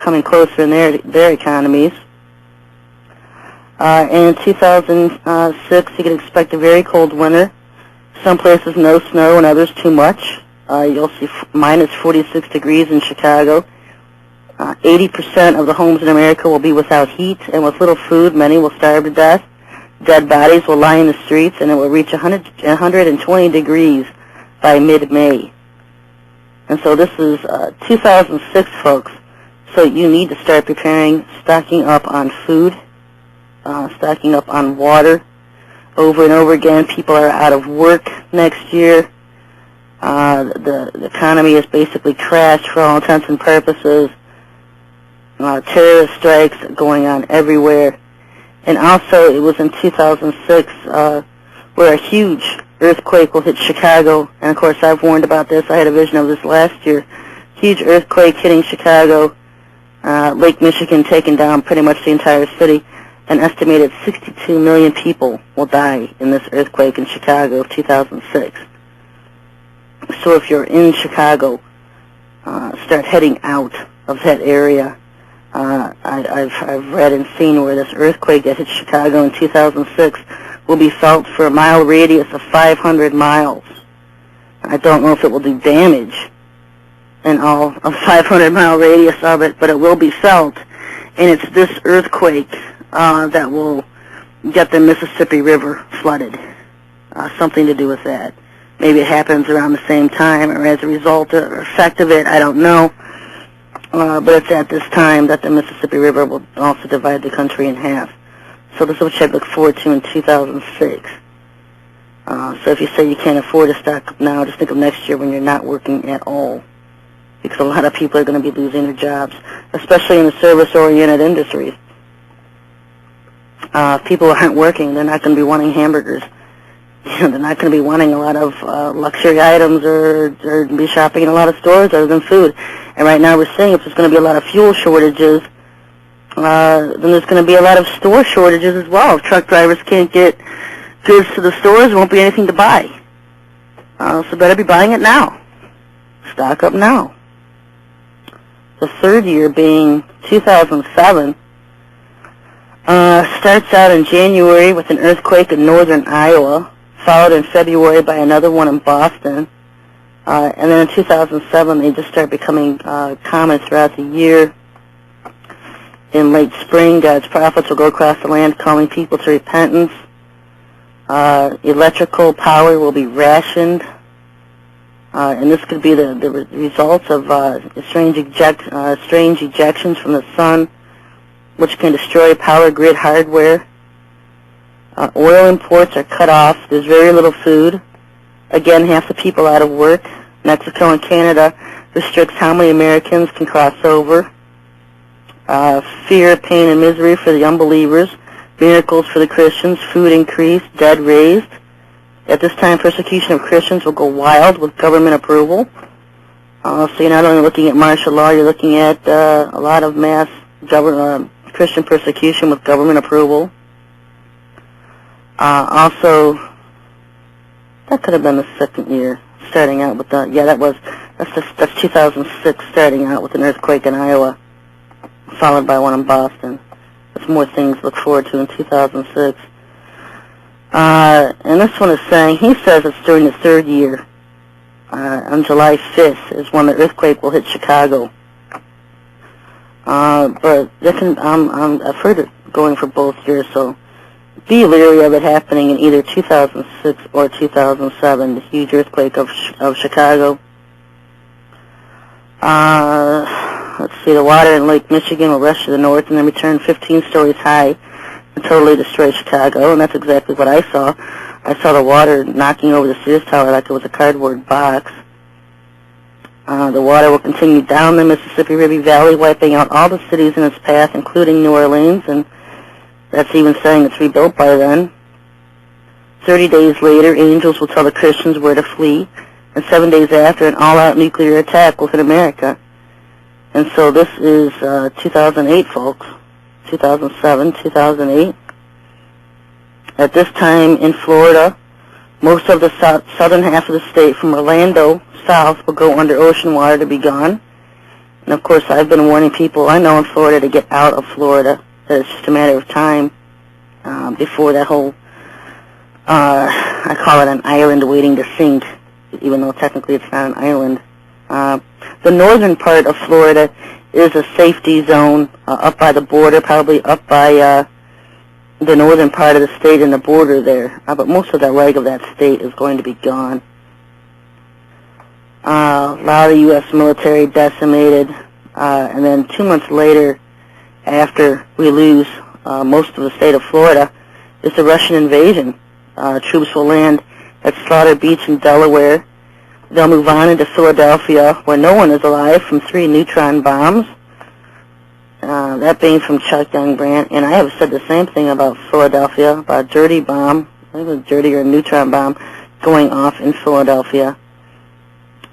coming closer in their economies. And in 2006, you can expect a very cold winter. Some places no snow and others too much. You'll see minus 46 degrees in Chicago. 80% of the homes in America will be without heat, and with little food, many will starve to death. Dead bodies will lie in the streets, and it will reach 120 degrees by mid-May. And so this is 2006, folks. So you need to start preparing, stocking up on food, stocking up on water. Over and over again, people are out of work next year. The economy is basically crashed for all intents and purposes. Terrorist strikes going on everywhere. And also, it was in 2006 where a huge earthquake will hit Chicago. And, of course, I've warned about this. I had a vision of this last year. Huge earthquake hitting Chicago. Lake Michigan taking down pretty much the entire city. An estimated 62 million people will die in this earthquake in Chicago of 2006. So if you're in Chicago, start heading out of that area. I've read and seen where this earthquake that hit Chicago in 2006 will be felt for a mile radius of 500 miles. I don't know if it will do damage in all of 500-mile radius of it, but it will be felt. And it's this earthquake that will get the Mississippi River flooded. Something to do with that. Maybe it happens around the same time or as a result or effect of it, I don't know. But it's at this time that the Mississippi River will also divide the country in half. So this is what I look forward to in 2006. So if you say you can't afford to stock up now, just think of next year when you're not working at all. Because a lot of people are going to be losing their jobs, especially in the service-oriented industries. If people aren't working, they're not going to be wanting hamburgers. They're not going to be wanting a lot of luxury items or be shopping in a lot of stores other than food. And right now we're seeing if there's going to be a lot of fuel shortages, then there's going to be a lot of store shortages as well. If truck drivers can't get goods to the stores, there won't be anything to buy. So better be buying it now. Stock up now. The third year being 2007 starts out in January with an earthquake in northern Iowa, followed in February by another one in Boston. And then in 2007, they just start becoming common throughout the year. In late spring, God's prophets will go across the land calling people to repentance. Electrical power will be rationed. And this could be the results of strange ejections from the sun, which can destroy power grid hardware. Oil imports are cut off. There's very little food. Again, half the people out of work. Mexico and Canada restricts how many Americans can cross over. Fear, pain, and misery for the unbelievers. Miracles for the Christians. Food increased. Dead raised. At this time, persecution of Christians will go wild with government approval. So you're not only looking at martial law, you're looking at a lot of mass Christian persecution with government approval. Also, that could have been the second year, starting out with that's 2006, starting out with an earthquake in Iowa, followed by one in Boston. There's more things to look forward to in 2006. And this one is saying, he says it's during the third year. On July 5th is when the earthquake will hit Chicago. But I've heard it going for both years, so be leery of it happening in either 2006 or 2007, the huge earthquake of Chicago. Let's see, the water in Lake Michigan will rush to the north and then return 15 stories high and totally destroy Chicago, and that's exactly what I saw. I saw the water knocking over the Sears Tower like it was a cardboard box. The water will continue down the Mississippi River Valley, wiping out all the cities in its path, including New Orleans, and that's even saying it's rebuilt by then. 30 days later, angels will tell the Christians where to flee, and 7 days after, an all-out nuclear attack will hit America. And so this is 2008, folks. 2007, 2008. At this time in Florida, most of the southern half of the state from Orlando south will go under ocean water to be gone. And, of course, I've been warning people I know in Florida to get out of Florida. That it's just a matter of time before that whole, I call it an island waiting to sink, even though technically it's not an island. The northern part of Florida is a safety zone up by the border, probably up by the northern part of the state and the border there. But most of that leg of that state is going to be gone. A lot of the U.S. military decimated, and then 2 months later, after we lose most of the state of Florida, is the Russian invasion. Troops will land at Slaughter Beach in Delaware. They'll move on into Philadelphia, where no one is alive, from 3 neutron bombs. That being from Chuck Young-Brandt. And I have said the same thing about Philadelphia, about a dirty bomb, I think it was dirty or a neutron bomb, going off in Philadelphia.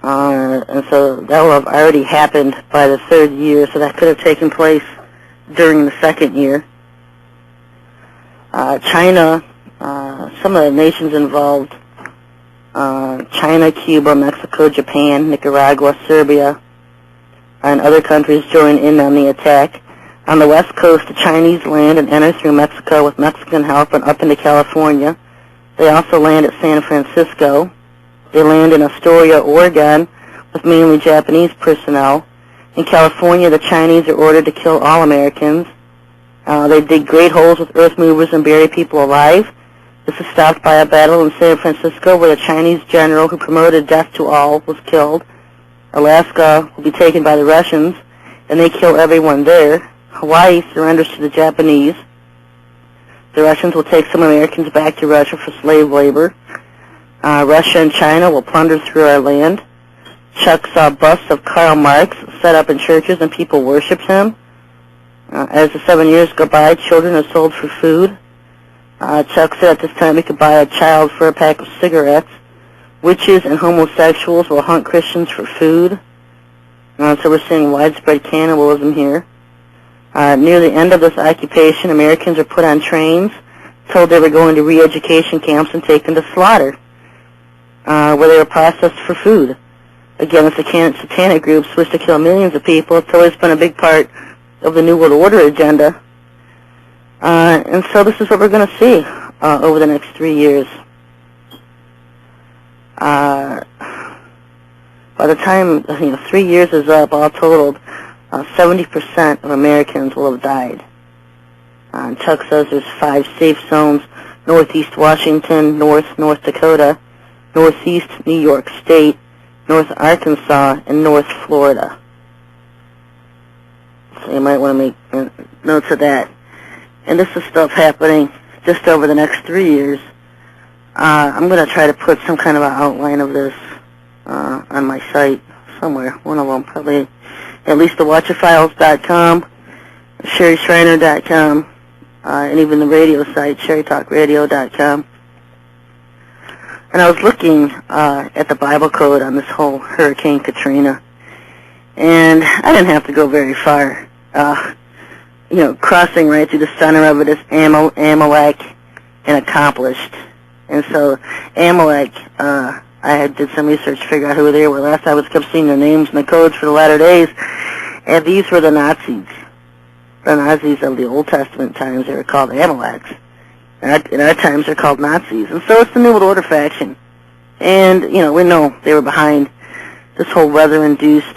And so that will have already happened by the 3rd year, so that could have taken place during the 2nd year. China, some of the nations involved, China, Cuba, Mexico, Japan, Nicaragua, Serbia, and other countries join in on the attack. On the west coast, the Chinese land and enter through Mexico with Mexican help and up into California. They also land at San Francisco. They land in Astoria, Oregon, with mainly Japanese personnel. In California, the Chinese are ordered to kill all Americans. They dig great holes with earth movers and bury people alive. This is stopped by a battle in San Francisco where the Chinese general who promoted death to all was killed. Alaska will be taken by the Russians, and they kill everyone there. Hawaii surrenders to the Japanese. The Russians will take some Americans back to Russia for slave labor. Russia and China will plunder through our land. Chuck saw busts of Karl Marx set up in churches and people worshipped him. As the 7 years go by, children are sold for food. Chuck said at this time he could buy a child for a pack of cigarettes. Witches and homosexuals will hunt Christians for food. So we're seeing widespread cannibalism here. Near the end of this occupation, Americans are put on trains, told they were going to re-education camps and taken to slaughter, where they were processed for food. Again, the satanic groups wish to kill millions of people. It's always been a big part of the New World Order agenda. And so this is what we're going to see over the next 3 years. By the time 3 years is up, all totaled, 70% of Americans will have died. And Chuck says there's 5 safe zones: Northeast Washington, North Dakota, Northeast New York State, North Arkansas, and North Florida. So you might want to make notes of that. And this is stuff happening just over the next 3 years. I'm going to try to put some kind of an outline of this on my site somewhere. One of them, probably at least the watchafiles.com, SherryShriner.com, and even the radio site, SherryTalkRadio.com. And I was looking at the Bible code on this whole Hurricane Katrina, and I didn't have to go very far. Crossing right through the center of it is Amalek and accomplished. And so Amalek, I did some research to figure out who they were. Last I kept seeing their names in the codes for the latter days, and these were the Nazis. The Nazis of the Old Testament times, they were called Amaleks. In our times, they're called Nazis. And so it's the New World Order faction. And, we know they were behind this whole weather-induced